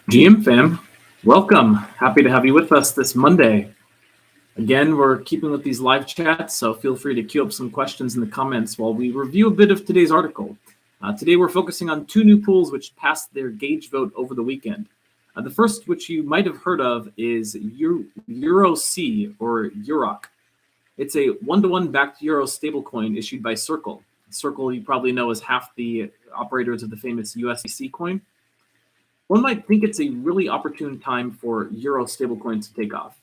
GM fam, welcome. Happy to have you with us this Monday. Again, we're keeping with these live chats, so feel free to queue up some questions in the comments while we review a bit of today's article. Today we're focusing on two new pools which passed their gauge vote over the weekend. The first, which you might have heard of, is EUROC, or EUROC. It's a one-to-one backed euro stablecoin issued by Circle. Circle, you probably know, is half the operators of the famous USDC coin. One might think it's a really opportune time for euro stablecoins to take off.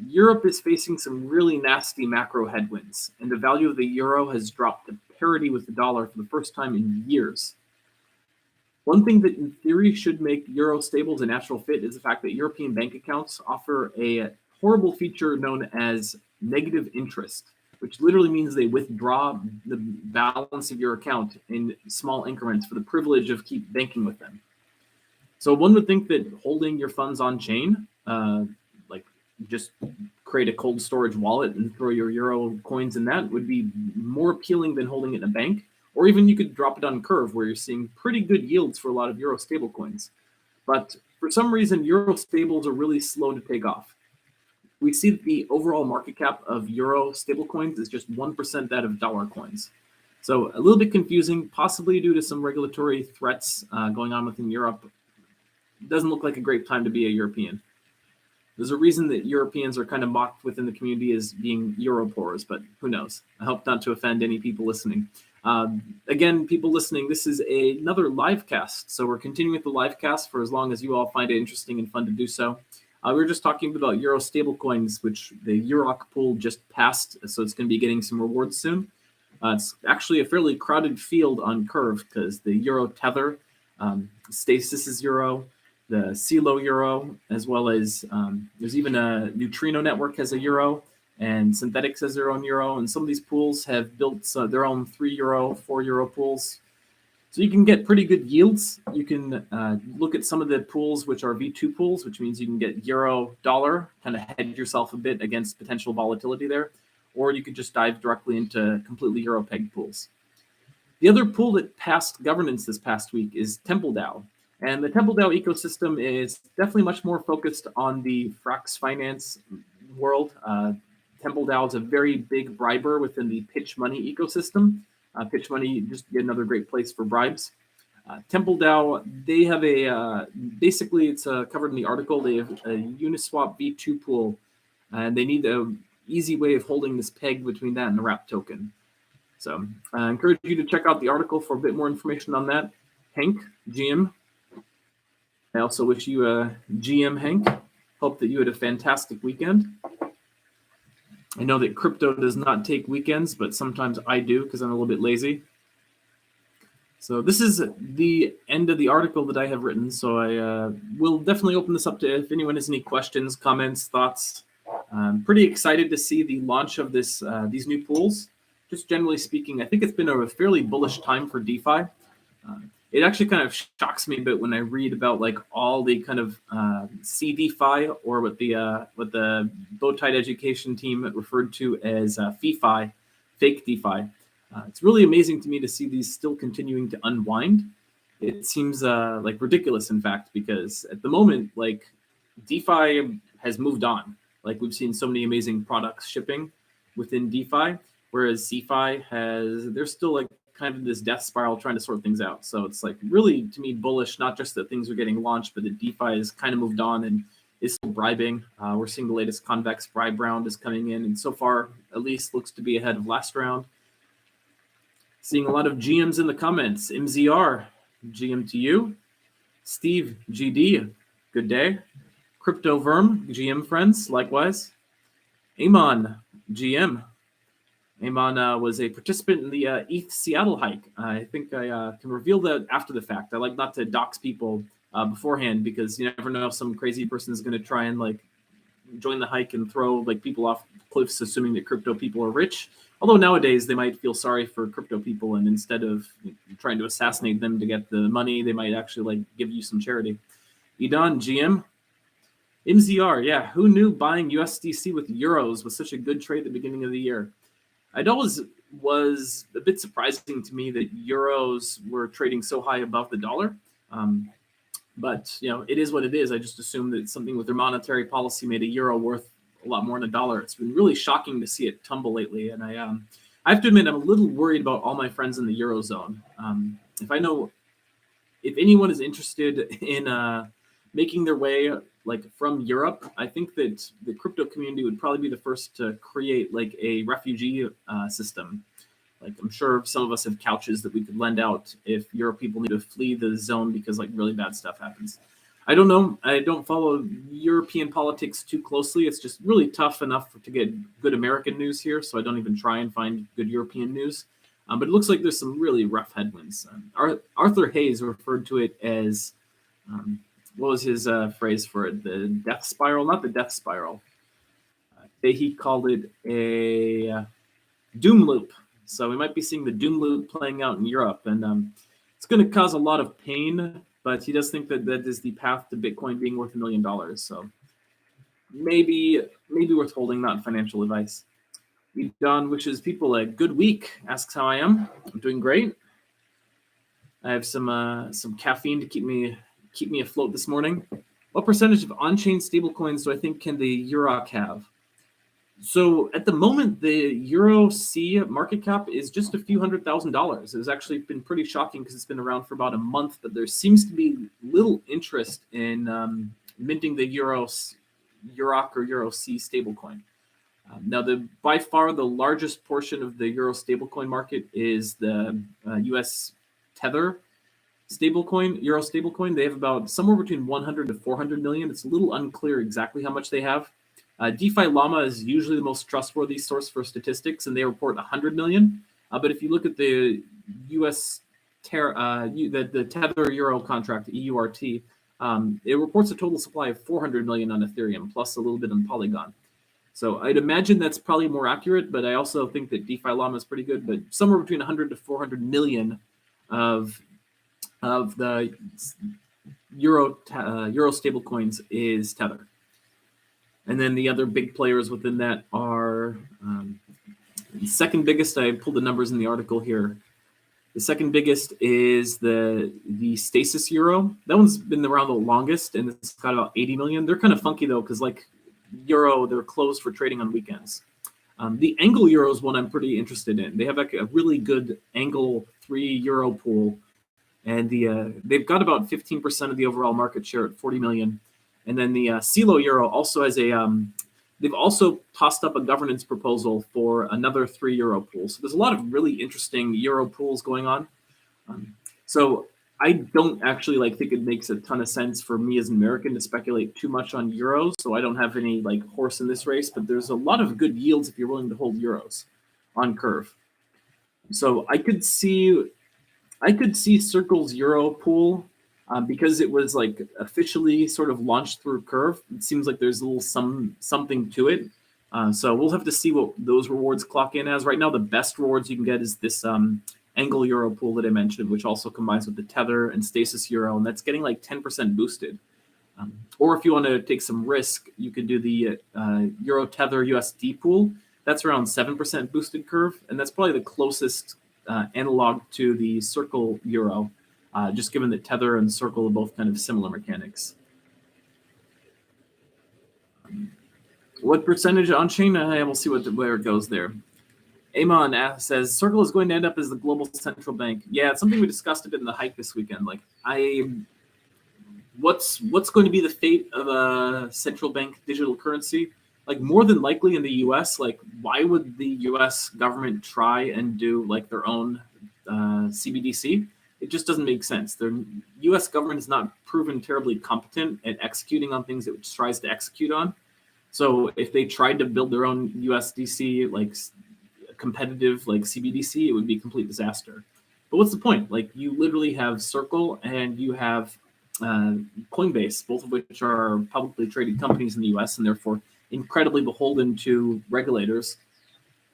Europe is facing some really nasty macro headwinds, and the value of the euro has dropped to parity with the dollar for the first time in years. One thing that in theory should make euro stables a natural fit is the fact that European bank accounts offer a horrible feature known as negative interest, which literally means they withdraw the balance of your account in small increments for the privilege of keep banking with them. So one would think that holding your funds on chain, like just create a cold storage wallet and throw your euro coins in that, would be more appealing than holding it in a bank. Or even you could drop it on Curve, where you're seeing pretty good yields for a lot of euro stablecoins. But for some reason, euro stables are really slow to take off. We see that the overall market cap of euro stablecoins is just 1% that of dollar coins. So a little bit confusing, possibly due to some regulatory threats going on within Europe. Doesn't look like a great time to be a European. There's a reason that Europeans are kind of mocked within the community as being euro poors, but who knows? I hope not to offend any people listening. Again, people listening, this is another live cast. So we're continuing with the live cast for as long as you all find it interesting and fun to do so. We were just talking about euro stablecoins, which the EUROC pool just passed, so it's going to be getting some rewards soon. It's actually a fairly crowded field on Curve because the Euro Tether, Stasis is euro, the CELO euro, as well as there's even a Neutrino network has a euro, and Synthetics has their own euro, and some of these pools have built their own 3 euro, 4 euro pools. So you can get pretty good yields. You can look at some of the pools which are V2 pools, which means you can get euro dollar, kind of hedge yourself a bit against potential volatility there, or you could just dive directly into completely euro pegged pools. The other pool that passed governance this past week is TempleDAO. And the TempleDAO ecosystem is definitely much more focused on the Frax finance world. TempleDAO is a very big briber within the Pitch Money ecosystem. Pitch Money, just another great place for bribes. TempleDAO, they have basically it's covered in the article, they have a Uniswap V2 pool, and they need an easy way of holding this peg between that and the wrap token. So I encourage you to check out the article for a bit more information on that. Hank, GM, I also wish you a GM, Hank. Hope that you had a fantastic weekend. I know that crypto does not take weekends, but sometimes I do because I'm a little bit lazy. So this is the end of the article that I have written. So I will definitely open this up to if anyone has any questions, comments, thoughts. I'm pretty excited to see the launch of these new pools. Just generally speaking, I think it's been a fairly bullish time for DeFi. It actually kind of shocks me a bit when I read about like all the kind of CDFi, or what the Bowtied Education team referred to as FeFi, fake DeFi. It's really amazing to me to see these still continuing to unwind. It seems like ridiculous, in fact, because at the moment, like DeFi has moved on. Like we've seen so many amazing products shipping within DeFi, whereas CeFi they're still like kind of this death spiral trying to sort things out. So it's like really, to me, bullish, not just that things are getting launched, but that DeFi has kind of moved on and is still bribing. We're seeing the latest Convex bribe round is coming in, and so far, at least, looks to be ahead of last round. Seeing a lot of GMs in the comments. MZR, GM to you. Steve, GD, good day. Crypto Verm, GM friends, likewise. Amon, GM. Amon was a participant in the ETH Seattle hike. I think I can reveal that after the fact. I like not to dox people beforehand, because you never know if some crazy person is going to try and like join the hike and throw like people off cliffs, assuming that crypto people are rich. Although nowadays they might feel sorry for crypto people, and instead of trying to assassinate them to get the money, they might actually like give you some charity. Idan, GM. MZR, yeah, who knew buying USDC with euros was such a good trade at the beginning of the year? It always was a bit surprising to me that euros were trading so high above the dollar. But it is what it is. I just assumed that something with their monetary policy made a euro worth a lot more than a dollar. It's been really shocking to see it tumble lately, and I have to admit I'm a little worried about all my friends in the eurozone. If anyone is interested in making their way from Europe, I think that the crypto community would probably be the first to create a refugee system. I'm sure some of us have couches that we could lend out if Europe people need to flee the zone because really bad stuff happens. I don't know. I don't follow European politics too closely. It's just really tough enough to get good American news here, so I don't even try and find good European news. But it looks like there's some really rough headwinds. Arthur Hayes referred to it as, what was his phrase for it? The death spiral? Not the death spiral. He called it a doom loop. So we might be seeing the doom loop playing out in Europe. And it's going to cause a lot of pain, but he does think that that is the path to Bitcoin being worth $1 million. So maybe worth holding, not financial advice. Don wishes people a good week, asks how I am. I'm doing great. I have some caffeine to keep me afloat this morning. What percentage of on-chain stablecoins do I think can the EUROC have? So at the moment, the EUROC market cap is just a few $100,000. It's actually been pretty shocking because it's been around for about a month, but there seems to be little interest in minting the EUROC or EUROC stablecoin. Now, by far the largest portion of the Euro stablecoin market is the US Tether stablecoin, Euro stablecoin. They have about somewhere between 100 to 400 million. It's a little unclear exactly how much they have. DeFi Llama is usually the most trustworthy source for statistics, and they report 100 million. But if you look at the US the Tether Euro contract, EURT, it reports a total supply of 400 million on Ethereum, plus a little bit on Polygon. So I'd imagine that's probably more accurate, but I also think that DeFi Llama is pretty good. But somewhere between 100 to 400 million of the Euro stablecoins is Tether. And then the other big players within that are the second biggest. I pulled the numbers in the article here. The second biggest is the Stasis Euro. That one's been around the longest, and it's got about 80 million. They're kind of funky though, because Euro, they're closed for trading on weekends. The Angle Euro is one I'm pretty interested in. They have a really good Angle 3 Euro pool, and they've got about 15% of the overall market share at 40 million. And then the CeeLo Euro also has they've also tossed up a governance proposal for another 3 Euro pool. So there's a lot of really interesting Euro pools going on. So I don't actually think it makes a ton of sense for me as an American to speculate too much on euros. So I don't have any horse in this race, but there's a lot of good yields if you're willing to hold euros on Curve. So I could see Circle's Euro pool because it was officially sort of launched through Curve. It seems like there's a little something to it. So we'll have to see what those rewards clock in as. Right now, the best rewards you can get is this Angle Euro pool that I mentioned, which also combines with the Tether and Stasis Euro, and that's getting 10% boosted. Or if you want to take some risk, you could do the Euro Tether USD pool. That's around 7% boosted curve, and that's probably the closest analog to the Circle Euro, just given that Tether and Circle are both kind of similar mechanics. What percentage on-chain? We'll see where it goes there. Amon says, Circle is going to end up as the global central bank. Yeah, it's something we discussed a bit in the hike this weekend. What's going to be the fate of a central bank digital currency? More than likely in the U.S., why would the U.S. government try and do their own CBDC? It just doesn't make sense. The U.S. government is not proven terribly competent at executing on things it tries to execute on. So if they tried to build their own USDC, competitive CBDC, it would be a complete disaster. But what's the point? You literally have Circle and you have Coinbase, both of which are publicly traded companies in the US and therefore incredibly beholden to regulators.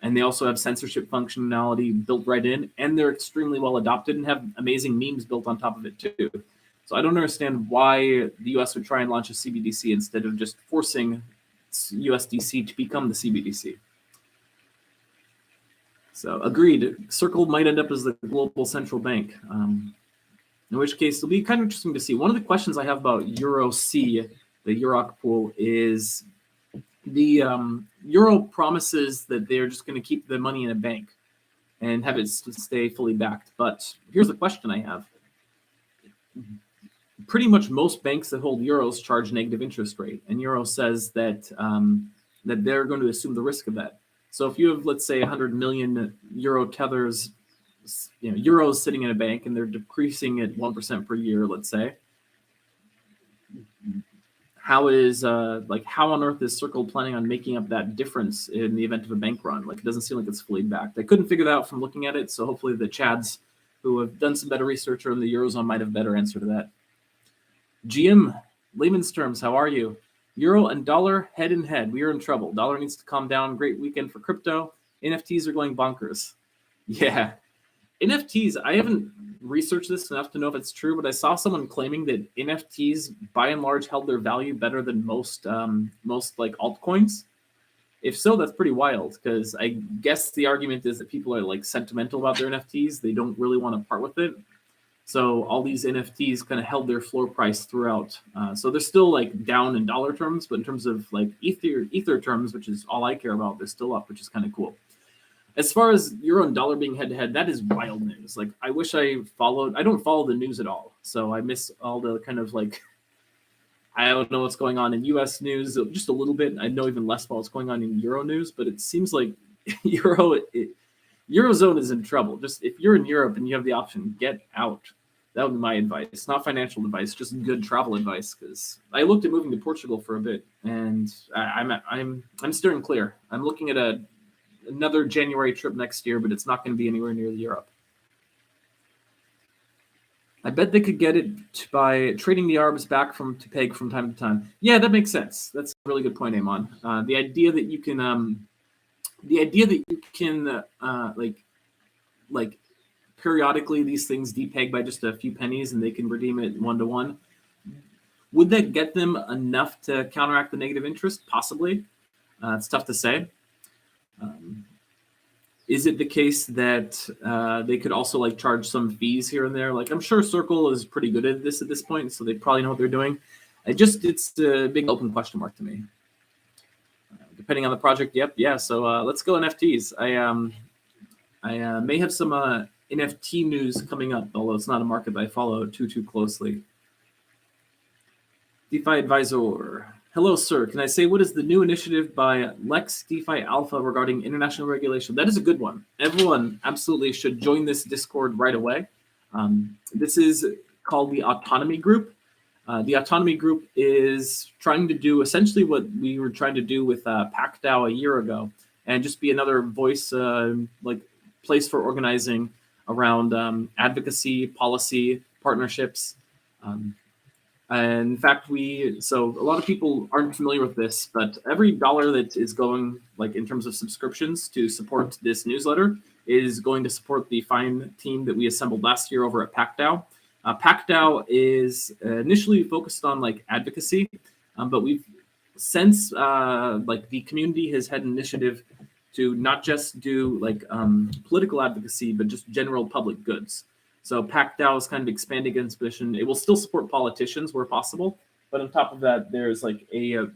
And they also have censorship functionality built right in, and they're extremely well adopted and have amazing memes built on top of it too. So I don't understand why the US would try and launch a CBDC instead of just forcing USDC to become the CBDC. So agreed, Circle might end up as the global central bank. In which case, it'll be kind of interesting to see. One of the questions I have about EUROC, the EUROC pool, is the Euro promises that they're just going to keep the money in a bank and have it stay fully backed. But here's the question I have. Pretty much most banks that hold euros charge negative interest rate, and Euro says that that they're going to assume the risk of that. So if you have, let's say, 100 million euro tethers, euros sitting in a bank, and they're decreasing at 1% per year, let's say, how on earth is Circle planning on making up that difference in the event of a bank run? Like, it doesn't seem like it's fully backed. I couldn't figure that out from looking at it, so hopefully the Chads who have done some better research on the Eurozone might have a better answer to that. GM, layman's terms, how are you? Euro and dollar head in head. We are in trouble. Dollar needs to calm down. Great weekend for crypto. NFTs are going bonkers. Yeah. NFTs, I haven't researched this enough to know if it's true, but I saw someone claiming that NFTs by and large held their value better than most like altcoins. If so, that's pretty wild, because I guess the argument is that people are like sentimental about their NFTs. They don't really want to part with it. So all these NFTs kind of held their floor price throughout. So they're still like down in dollar terms, but in terms of like ether terms, which is all I care about, they're still up, which is kind of cool. As far as euro and dollar being head to head, that is wild news. Like, I wish I don't follow the news at all. So I miss all the kind of like, I don't know what's going on in US news, just a little bit. I know even less about what's going on in Euro news, but it seems like Eurozone is in trouble. Just if you're in Europe and you have the option, get out. That would be my advice. Not financial advice, just good travel advice. Because I looked at moving to Portugal for a bit, and I'm steering clear. I'm looking at another January trip next year, but it's not going to be anywhere near Europe. I bet they could get it by trading the arbs back to peg from time to time. Yeah, that makes sense. That's a really good point, Amon. The idea that you can like periodically these things depeg by just a few pennies and they can redeem it 1-to-1. Would that get them enough to counteract the negative interest? Possibly. It's tough to say. Is it the case that they could also like charge some fees here and there? Like, I'm sure Circle is pretty good at this point, so they probably know what they're doing. It's a big open question mark to me. Depending on the project, yep, yeah. So let's go NFTs. I may have some NFT news coming up, although it's not a market that I follow too closely. DeFi Advisor. Hello, sir. Can I say what is the new initiative by Lex DeFi Alpha regarding international regulation? That is a good one. Everyone absolutely should join this Discord right away. This is called the Autonomy Group. The Autonomy Group is trying to do essentially what we were trying to do with PacDAO a year ago, and just be another voice, like place for organizing around advocacy, policy, partnerships. And in fact, so a lot of people aren't familiar with this, but every dollar that is going, like in terms of subscriptions to support this newsletter, is going to support the fine team that we assembled last year over at PacDAO. PacDAO is initially focused on like advocacy, but we've since like the community has had an initiative to not just do like political advocacy, but just general public goods. So PacDAO is kind of expanding its mission. It will still support politicians where possible, but on top of that, there's like a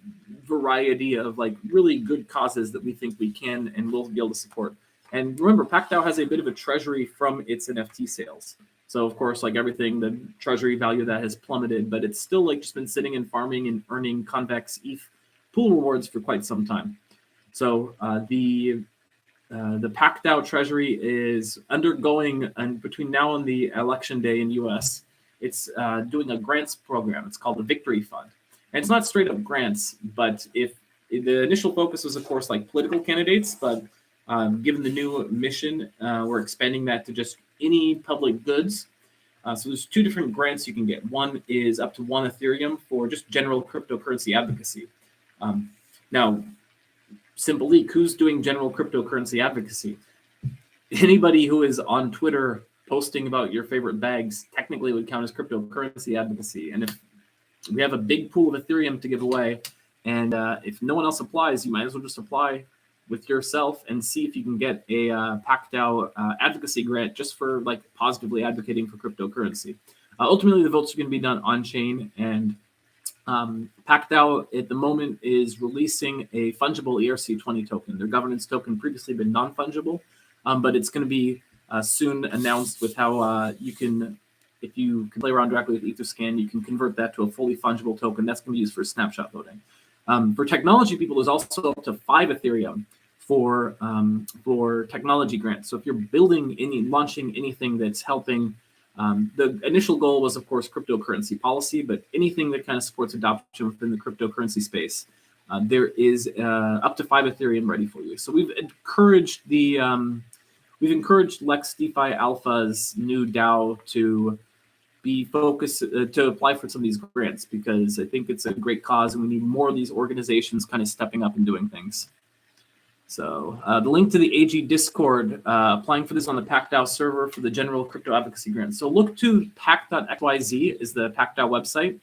variety of like really good causes that we think we can and will be able to support. And remember, PacDAO has a bit of a treasury from its NFT sales. So of course, like everything, the treasury value of that has plummeted, but it's still like just been sitting and farming and earning convex ETH pool rewards for quite some time. So the PacDAO treasury is undergoing, and between now and the election day in US, it's doing a grants program. It's called the Victory Fund. And it's not straight up grants, but if the initial focus was, of course, like political candidates, but given the new mission, we're expanding that to just any public goods. So there's two different grants you can get. One is up to 1 Ethereum for just general cryptocurrency advocacy. Now, simple leak, who's doing general cryptocurrency advocacy? Anybody who is on Twitter posting about your favorite bags technically would count as cryptocurrency advocacy. And if we have a big pool of Ethereum to give away, and if no one else applies, you might as well just apply with yourself and see if you can get a PacDAO advocacy grant just for like positively advocating for cryptocurrency. Ultimately, the votes are going to be done on chain, and TempleDAO at the moment is releasing a fungible ERC20 token. Their governance token previously been non-fungible, but it's going to be soon announced with how you can, if you can play around directly with Etherscan, you can convert that to a fully fungible token. That's going to be used for snapshot voting. For technology people, there's also up to 5 Ethereum for technology grants. So if you're building launching anything that's helping, the initial goal was, of course, cryptocurrency policy, but anything that kind of supports adoption within the cryptocurrency space, there is up to 5 Ethereum ready for you. So we've encouraged Lex DeFi Alpha's new DAO to be focused to apply for some of these grants, because I think it's a great cause and we need more of these organizations kind of stepping up and doing things. So the link to the AG Discord, applying for this on the TempleDAO server for the general crypto advocacy grant. So look to pack.xyz is the TempleDAO website,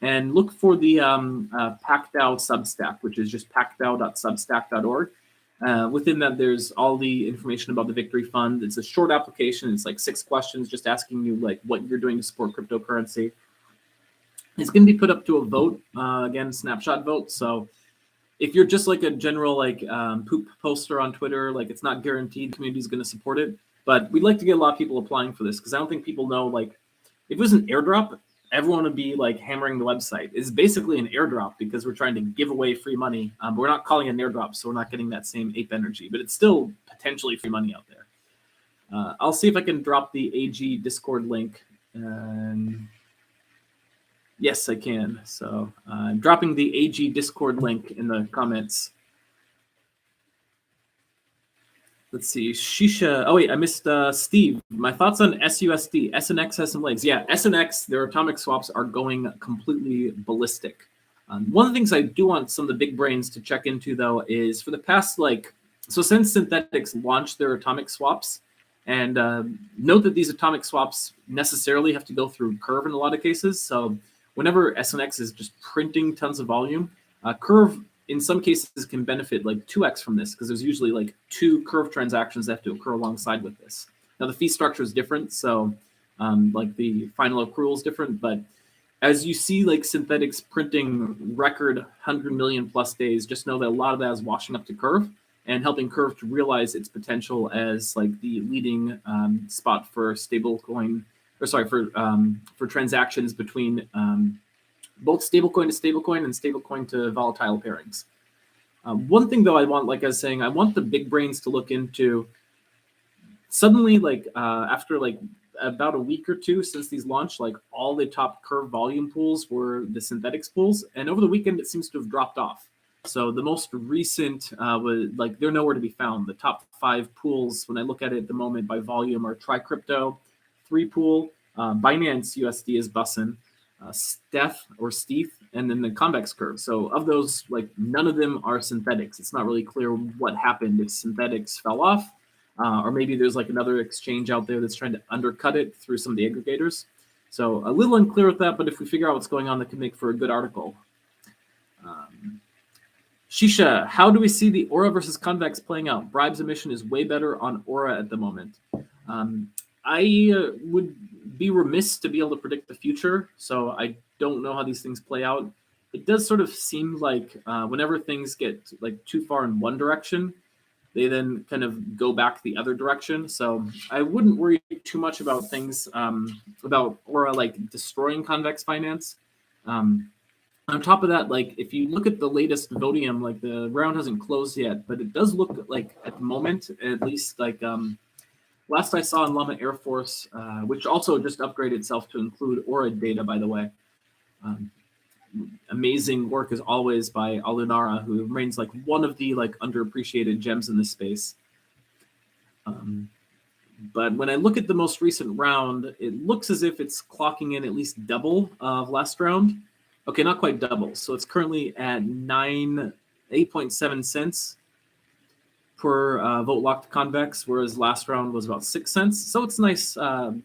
and look for the TempleDAO Substack, which is just packdao.substack.org. Within that, there's all the information about the Victory Fund. It's a short application. It's like 6 questions, just asking you like what you're doing to support cryptocurrency. It's going to be put up to a vote, again, snapshot vote. So if you're just like a general like poop poster on Twitter, like it's not guaranteed the community is going to support it. But we'd like to get a lot of people applying for this, because I don't think people know, like if it was an airdrop, everyone would be like hammering the website. It's basically an airdrop because we're trying to give away free money, but we're not calling it an airdrop, so we're not getting that same ape energy, but it's still potentially free money out there. I'll see if I can drop the AG Discord link. Yes, I can. So I'm dropping the AG Discord link in the comments. Let's see, Shisha. Oh wait, I missed Steve. My thoughts on SUSD. SNX has some legs. Yeah, SNX, their atomic swaps are going completely ballistic. One of the things I do want some of the big brains to check into, though, is for the past, so since Synthetics launched their atomic swaps, and note that these atomic swaps necessarily have to go through Curve in a lot of cases. So whenever SNX is just printing tons of volume, Curve in some cases can benefit like 2x from this, because there's usually like 2 Curve transactions that have to occur alongside with this. Now the fee structure is different, so like the final accrual is different, but as you see like Synthetics printing record 100 million plus days, just know that a lot of that is washing up to Curve and helping Curve to realize its potential as like the leading spot for stablecoin, or sorry, for transactions between both stablecoin to stablecoin and stablecoin to volatile pairings. One thing though I want, like I was saying, I want the big brains to look into. Suddenly, like after like about a week or 2 since these launched, like all the top Curve volume pools were the Synthetics pools, and over the weekend it seems to have dropped off. So the most recent was like they're nowhere to be found. The top 5 pools, when I look at it at the moment by volume, are TriCrypto, 3 pool, Binance USD is bussin', Steph or Steve, and then the convex curve. So of those, like none of them are Synthetics. It's not really clear what happened, if Synthetics fell off, or maybe there's like another exchange out there that's trying to undercut it through some of the aggregators. So a little unclear with that, but if we figure out what's going on, that could make for a good article. Shisha, how do we see the Aura versus Convex playing out? Bribes emission is way better on Aura at the moment. I would be remiss to be able to predict the future, so I don't know how these things play out. It does sort of seem like whenever things get like too far in one direction, they then kind of go back the other direction. So I wouldn't worry too much about things about Aura like destroying convex finance. On top of that, like if you look at the latest Vodium, like the round hasn't closed yet, but it does look like at the moment, at least like last I saw in Llama Air Force, which also just upgraded itself to include Aura data, by the way. Amazing work as always by Alunara, who remains like one of the like underappreciated gems in this space. But when I look at the most recent round, it looks as if it's clocking in at least double of last round. Okay, not quite double. So it's currently at 8.7 cents per vote locked convex, whereas last round was about 6 cents. So it's nice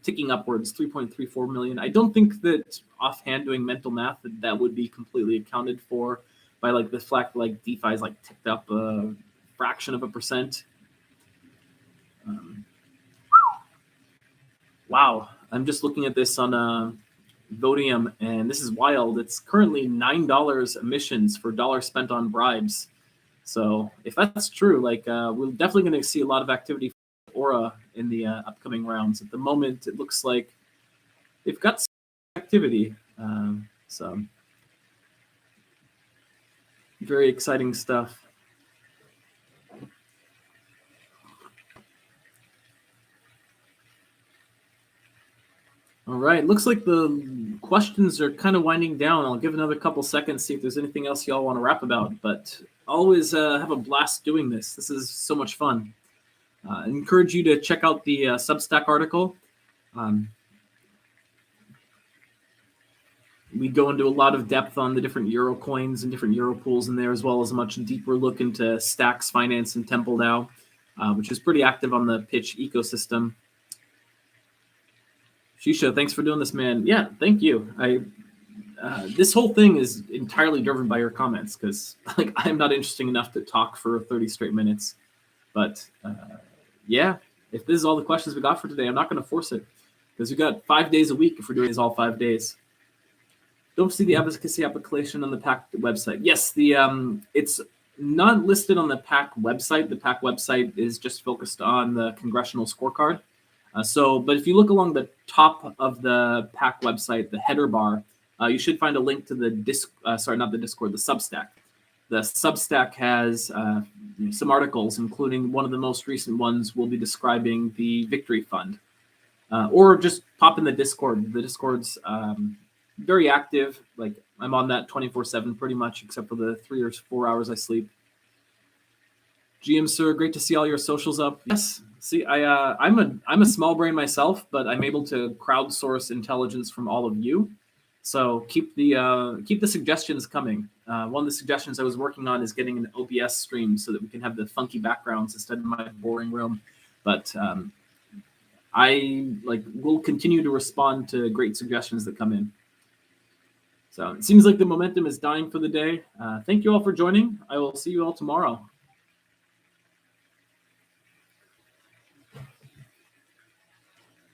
ticking upwards, 3.34 million. I don't think that offhand doing mental math that would be completely accounted for by like the fact like DeFi is like ticked up a fraction of a percent. Wow, I'm just looking at this on Vodium, and this is wild. It's currently $9 emissions for dollar spent on bribes. So if that's true, like we're definitely going to see a lot of activity for Aura in the upcoming rounds. At the moment, it looks like they've got some activity. So very exciting stuff. All right, looks like the questions are kind of winding down. I'll give another couple seconds, see if there's anything else y'all want to rap about, but always have a blast doing this. This is so much fun. I encourage you to check out the Substack article. We go into a lot of depth on the different Euro coins and different Euro pools in there, as well as a much deeper look into Stacks Finance and TempleDAO, which is pretty active on the pitch ecosystem. Shisha, thanks for doing this, man. Yeah, thank you. This whole thing is entirely driven by your comments, because like I'm not interesting enough to talk for 30 straight minutes. But yeah, if this is all the questions we got for today, I'm not going to force it, because we got 5 days a week if we're doing this all 5 days. Don't see the advocacy application on the PAC website. Yes, it's not listed on the PAC website. The PAC website is just focused on the congressional scorecard. But if you look along the top of the PAC website, the header bar, you should find a link to the the Substack. The Substack has some articles, including one of the most recent ones will be describing the Victory Fund. Or just pop in the Discord. The Discord's very active. Like I'm on that 24/7 pretty much, except for the 3 or 4 hours I sleep. GM Sir, great to see all your socials up. Yes. See, I'm a small brain myself, but I'm able to crowdsource intelligence from all of you. So keep the suggestions coming. One of the suggestions I was working on is getting an OBS stream so that we can have the funky backgrounds instead of my boring room. But I will continue to respond to great suggestions that come in. So it seems like the momentum is dying for the day. Thank you all for joining. I will see you all tomorrow.